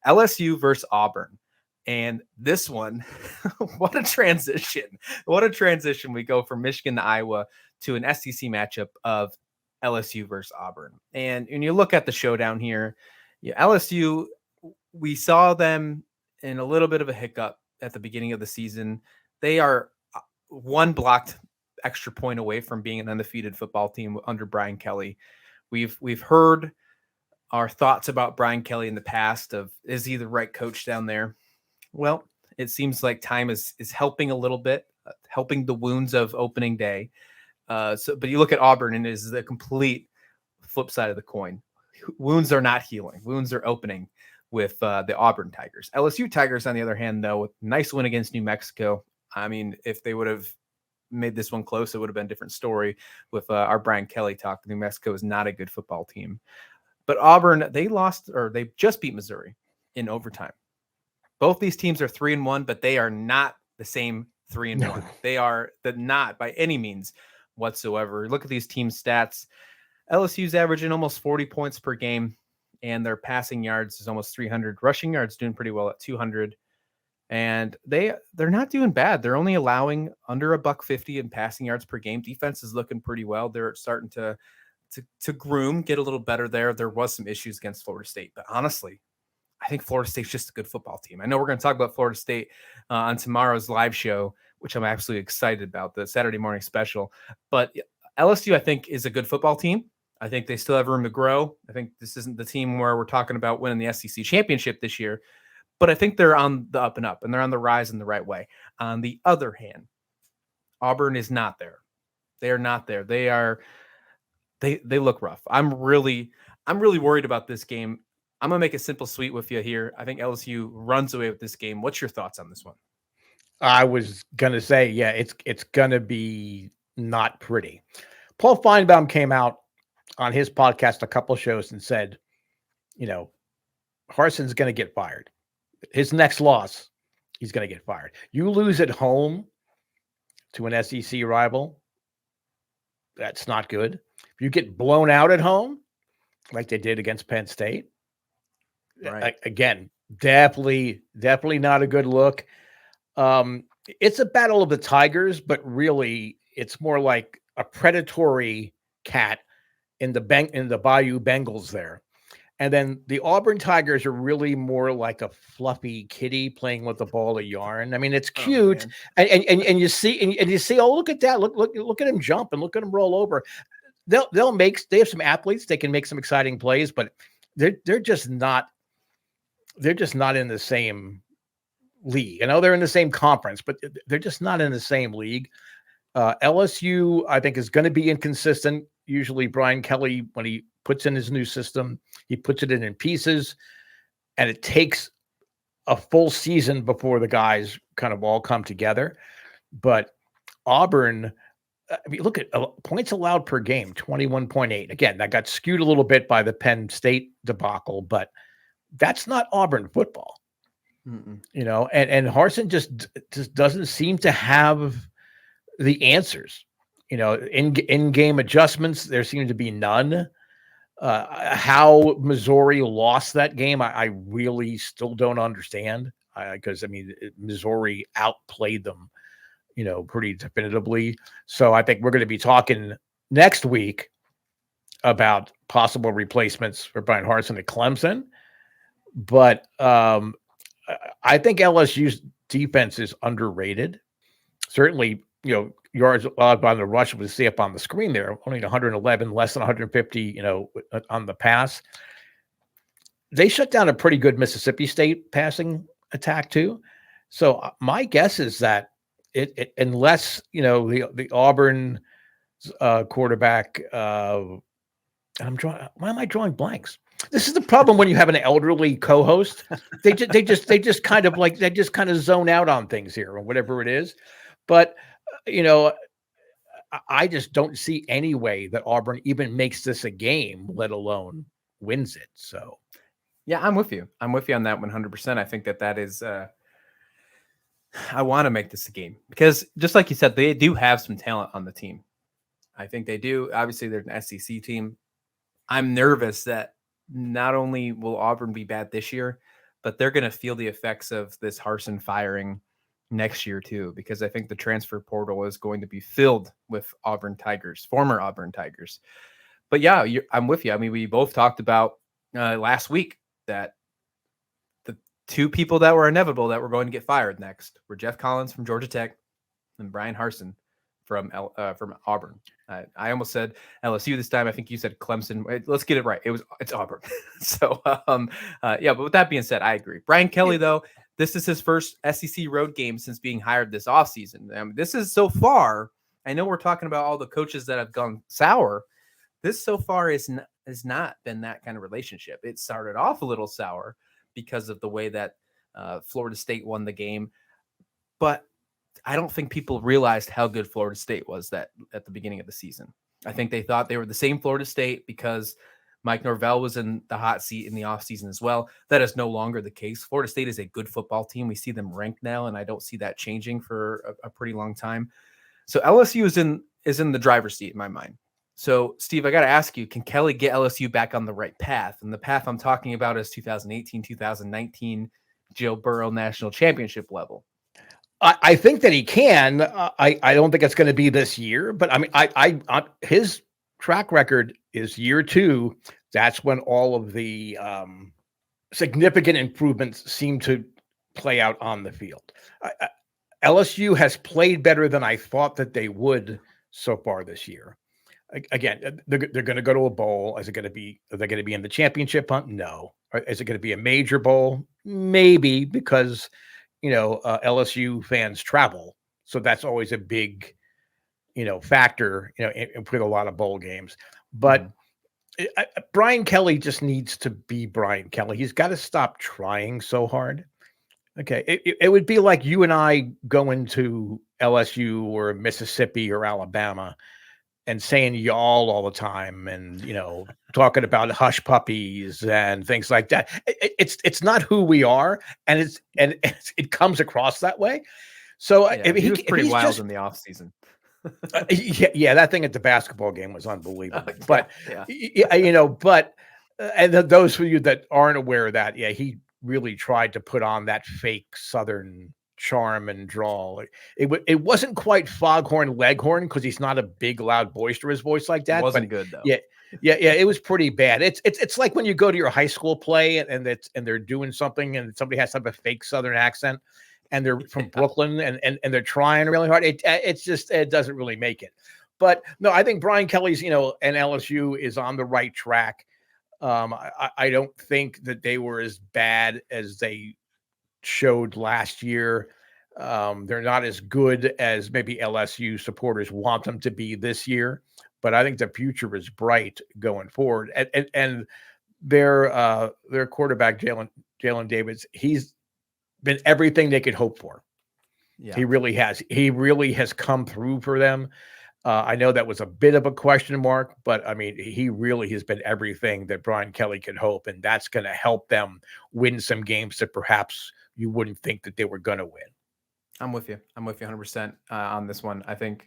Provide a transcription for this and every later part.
LSU versus Auburn. And this one, what a transition. What a transition. We go from Michigan to Iowa to an SEC matchup of LSU versus Auburn. And when you look at the showdown here, LSU, we saw them in a little bit of a hiccup at the beginning of the season. They are one blocked extra point away from being an undefeated football team under Brian Kelly. We've heard our thoughts about Brian Kelly in the past of, is he the right coach down there? Well, it seems like time is helping a little bit, helping the wounds of opening day. But you look at Auburn and it is the complete flip side of the coin. Wounds are not healing. Wounds are opening with the Auburn Tigers. LSU Tigers, on the other hand, though, nice win against New Mexico. I mean, if they would have made this one close, it would have been a different story with our Brian Kelly talk. New Mexico is not a good football team. But Auburn, they just beat Missouri in overtime. Both these teams are 3-1, but they are not the same 3-1. They are not by any means whatsoever. Look at these team stats. LSU's averaging almost 40 points per game, and their passing yards is almost 300. Rushing yards doing pretty well at 200. And they're not doing bad. They're only allowing under $150 in passing yards per game. Defense is looking pretty well. They're starting to groom, get a little better there. There was some issues against Florida State, but honestly, I think Florida State's just a good football team. I know we're going to talk about Florida State on tomorrow's live show, which I'm absolutely excited about, the Saturday morning special. But LSU, I think, is a good football team. I think they still have room to grow. I think this isn't the team where we're talking about winning the SEC championship this year, but I think they're on the up and up, and they're on the rise in the right way. On the other hand, Auburn is not there. They are not there. They look rough. I'm really worried about this game. I'm going to make it simple sweet with you here. I think LSU runs away with this game. What's your thoughts on this one? I was going to say, yeah, it's going to be not pretty. Paul Feinbaum came out on his podcast a couple shows and said, Harson's going to get fired. His next loss, he's going to get fired. You lose at home to an SEC rival, that's not good. If you get blown out at home, like they did against Penn State, right. Again, definitely not a good look. It's a battle of the Tigers, but really it's more like a predatory cat in the Bayou Bengals there. And then the Auburn Tigers are really more like a fluffy kitty playing with a ball of yarn. I mean, it's cute. And you see, oh, look at that. Look at him jump and look at him roll over. They have some athletes. They can make some exciting plays, but they're just not in the same league. I know they're in the same conference, but they're just not in the same league. LSU, I think, is going to be inconsistent. Usually Brian Kelly, when he puts in his new system, he puts it in pieces, and it takes a full season before the guys kind of all come together. But Auburn, I mean, look at points allowed per game, 21.8. Again, that got skewed a little bit by the Penn State debacle, but that's not Auburn football. Mm-mm. And Harsin just doesn't seem to have the answers. In-game adjustments, there seem to be none. How Missouri lost that game, I really still don't understand, because Missouri outplayed them, pretty definitively. So I think we're going to be talking next week about possible replacements for Brian Harsin at Clemson. But I think LSU's defense is underrated. Certainly, yards allowed on the rush, we see up on the screen there, only 111, less than 150, on the pass. They shut down a pretty good Mississippi State passing attack too. So my guess is that unless, the Auburn quarterback, why am I drawing blanks? This is the problem when you have an elderly co-host. They just kind of zone out on things here or whatever it is. But I just don't see any way that Auburn even makes this a game, let alone wins it. So, yeah, I'm with you. I'm with you on that 100%. I think that is. I want to make this a game because, just like you said, they do have some talent on the team. I think they do. Obviously, they're an SEC team. I'm nervous that not only will Auburn be bad this year, but they're going to feel the effects of this Harsin firing next year too, because I think the transfer portal is going to be filled with Auburn Tigers, former Auburn Tigers. But yeah, I'm with you. I mean, we both talked about last week that the two people that were inevitable that were going to get fired next were Jeff Collins from Georgia Tech and Brian Harsin from Auburn. I almost said LSU this time. I think you said Clemson. Let's get it right. It's Auburn. So yeah. But with that being said, I agree. Brian Kelly, though, this is his first SEC road game since being hired this offseason. This is so far. I know we're talking about all the coaches that have gone sour. This so far has not been that kind of relationship. It started off a little sour because of the way that Florida State won the game, but I don't think people realized how good Florida State was that at the beginning of the season. I think they thought they were the same Florida State because Mike Norvell was in the hot seat in the offseason as well. That is no longer the case. Florida State is a good football team. We see them ranked now, and I don't see that changing for a pretty long time. So LSU is in the driver's seat in my mind. So, Steve, I got to ask you, can Kelly get LSU back on the right path? And the path I'm talking about is 2018, 2019 Joe Burrow national championship level. I think that he can. I don't think it's going to be this year, but I mean, his track record is year 2. That's when all of the significant improvements seem to play out on the field. LSU has played better than I thought that they would so far this year. Again, they're going to go to a bowl. Are they going to be in the championship hunt? No. Is it going to be a major bowl? Maybe, because LSU fans travel, so that's always a big, factor, with a lot of bowl games. But Brian Kelly just needs to be Brian Kelly. He's got to stop trying so hard. Okay, it would be like you and I going to LSU or Mississippi or Alabama and saying y'all all the time, and talking about hush puppies and things like that. It's not who we are, and it comes across that way. So he was pretty wild in the off season. Yeah, that thing at the basketball game was unbelievable. But and those of you that aren't aware of that, he really tried to put on that fake Southern charm and drawl. It wasn't quite Foghorn Leghorn, because he's not a big, loud, boisterous voice like that. It wasn't good though. Yeah, it was pretty bad. It's like when you go to your high school play and they're doing something and somebody has to have a fake Southern accent and they're from Brooklyn and they're trying really hard. It doesn't really make it. But no, I think Brian Kelly's and LSU is on the right track. I don't think that they were as bad as they showed last year. They're not as good as maybe LSU supporters want them to be this year, but I think the future is bright going forward. And their quarterback, Jalen Davis, he's been everything they could hope for. Yeah. He really has. He really has come through for them. I know that was a bit of a question mark, but I mean, he really has been everything that Brian Kelly could hope, and that's going to help them win some games that perhaps you wouldn't think that they were going to win. I'm with you 100% on this one. I think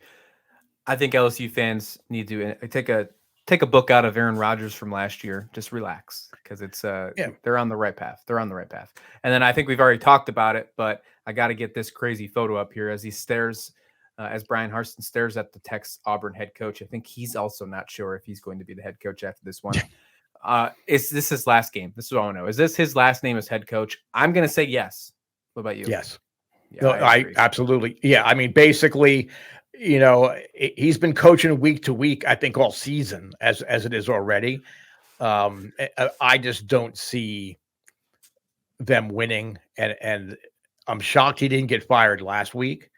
LSU fans need to take a book out of Aaron Rodgers from last year. Just relax, because it's they're on the right path. And then I think we've already talked about it, but I got to get this crazy photo up here as he stares. As Brian Harsin stares at the Tech's Auburn head coach. I think he's also not sure if he's going to be the head coach after this one. Is this his last game? This is what I want to know. Is this his last name as head coach? I'm going to say yes. What about you? Yes. Yeah, no, I absolutely. Yeah. I mean, basically, he's been coaching week to week, I think, all season as it is already. I just don't see them winning. And I'm shocked he didn't get fired last week.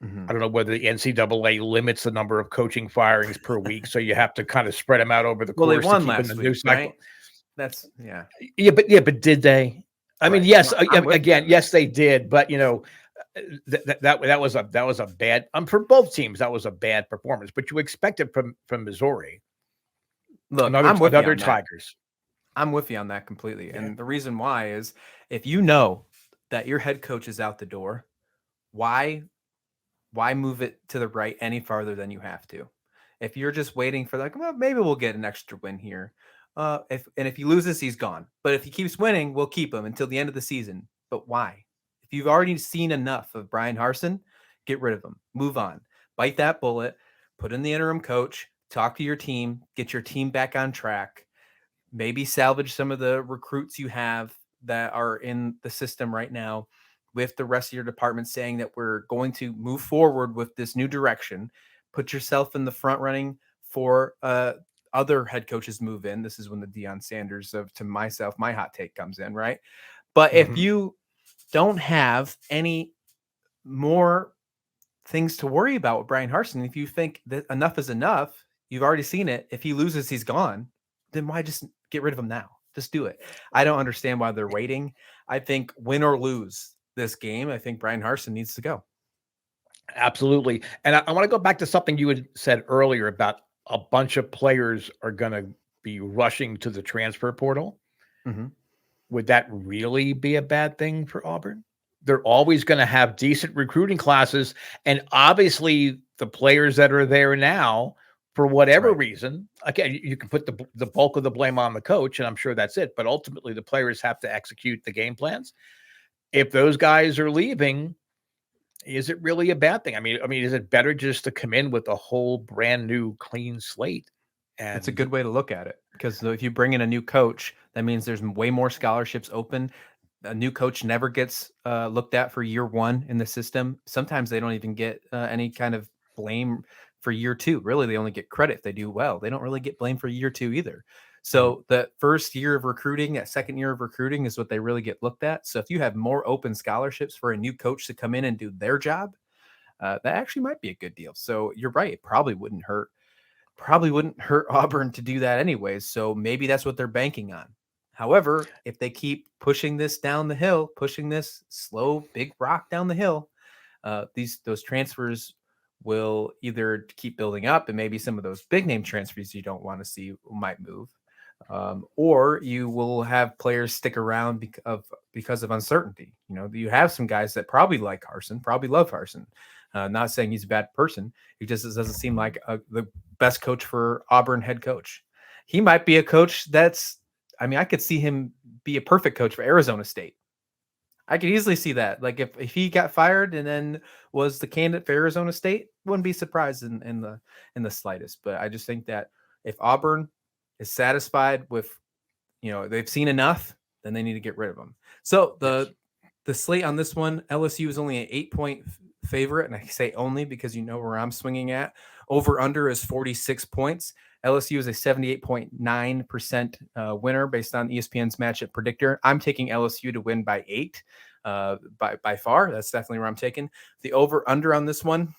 Mm-hmm. I don't know whether the NCAA limits the number of coaching firings per week, so you have to kind of spread them out over the course. Well, they won last week, right? That's but did they? I mean, yes. Yes, they did. But that was a bad. For both teams, that was a bad performance. But you expect it from Missouri. Look, another Tigers. I'm with you on that completely, and the reason why is if you know that your head coach is out the door, why move it to the right any farther than you have to? If you're just waiting for maybe we'll get an extra win here, If he loses, he's gone. But if he keeps winning, we'll keep him until the end of the season. But why? If you've already seen enough of Brian Harsin, get rid of him. Move on. Bite that bullet. Put in the interim coach. Talk to your team. Get your team back on track. Maybe salvage some of the recruits you have that are in the system right now, with the rest of your department saying that we're going to move forward with this new direction. Put yourself in the front running for other head coaches move in. This is when the Deion Sanders of to myself, my hot take comes in, right? But if you don't have any more things to worry about with Brian Harsin, if you think that enough is enough, you've already seen it. If he loses, he's gone. Then why just get rid of him now? Just do it. I don't understand why they're waiting. I think win or lose this game, I think Brian Harsin needs to go. Absolutely. And I want to go back to something you had said earlier about a bunch of players are going to be rushing to the transfer portal. Mm-hmm. Would that really be a bad thing for Auburn? They're always going to have decent recruiting classes. And obviously the players that are there now, for whatever reason, again, you can put the bulk of the blame on the coach, and I'm sure that's it. But ultimately the players have to execute the game plans. If those guys are leaving, is it really a bad thing? I mean, is it better just to come in with a whole brand new clean slate? And it's a good way to look at it, because if you bring in a new coach, that means there's way more scholarships open. A new coach never gets looked at for year one in the system. Sometimes they don't even get any kind of blame for year two. Really, they only get credit if they do well. They don't really get blamed for year two either. So the first year of recruiting, that second year of recruiting is what they really get looked at. So if you have more open scholarships for a new coach to come in and do their job, that actually might be a good deal. So you're right. It probably wouldn't hurt Auburn to do that anyways. So maybe that's what they're banking on. However, if they keep pushing this down the hill, pushing this slow, big rock down the hill, those transfers will either keep building up, and maybe some of those big name transfers you don't want to see might move. Or you will have players stick around because of uncertainty. You know, you have some guys that probably like Harsin, probably love Harsin. Not saying he's a bad person. He just doesn't seem like the best coach for Auburn head coach. He might be a coach I could see him be a perfect coach for Arizona State. I could easily see that. Like if he got fired and then was the candidate for Arizona State, wouldn't be surprised in the slightest. But I just think that if Auburn is satisfied with, they've seen enough, then they need to get rid of them. So the slate on this one, LSU is only an 8-point favorite, and I say only because you know where I'm swinging at. Over under is 46 points. LSU is a 78.9% winner based on ESPN's matchup predictor. I'm taking LSU to win by 8 by far. That's definitely where I'm taking. The over under on this one,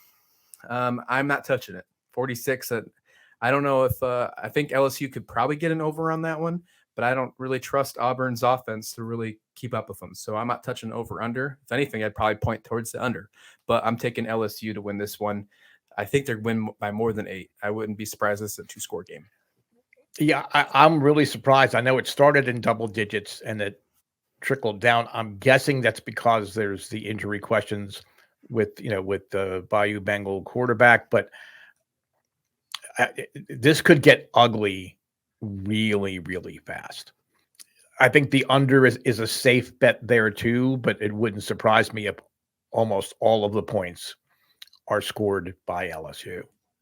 I'm not touching it. 46. I don't know if I think LSU could probably get an over on that one, but I don't really trust Auburn's offense to really keep up with them. So I'm not touching over under. If anything, I'd probably point towards the under, but I'm taking LSU to win this one. I think they'd win by more than 8. I wouldn't be surprised if it's a 2-score game. Yeah, I'm really surprised. I know it started in double digits and it trickled down. I'm guessing that's because there's the injury questions with the Bayou Bengal quarterback, but this could get ugly really, really fast. I think the under is a safe bet there too, but it wouldn't surprise me if almost all of the points are scored by LSU.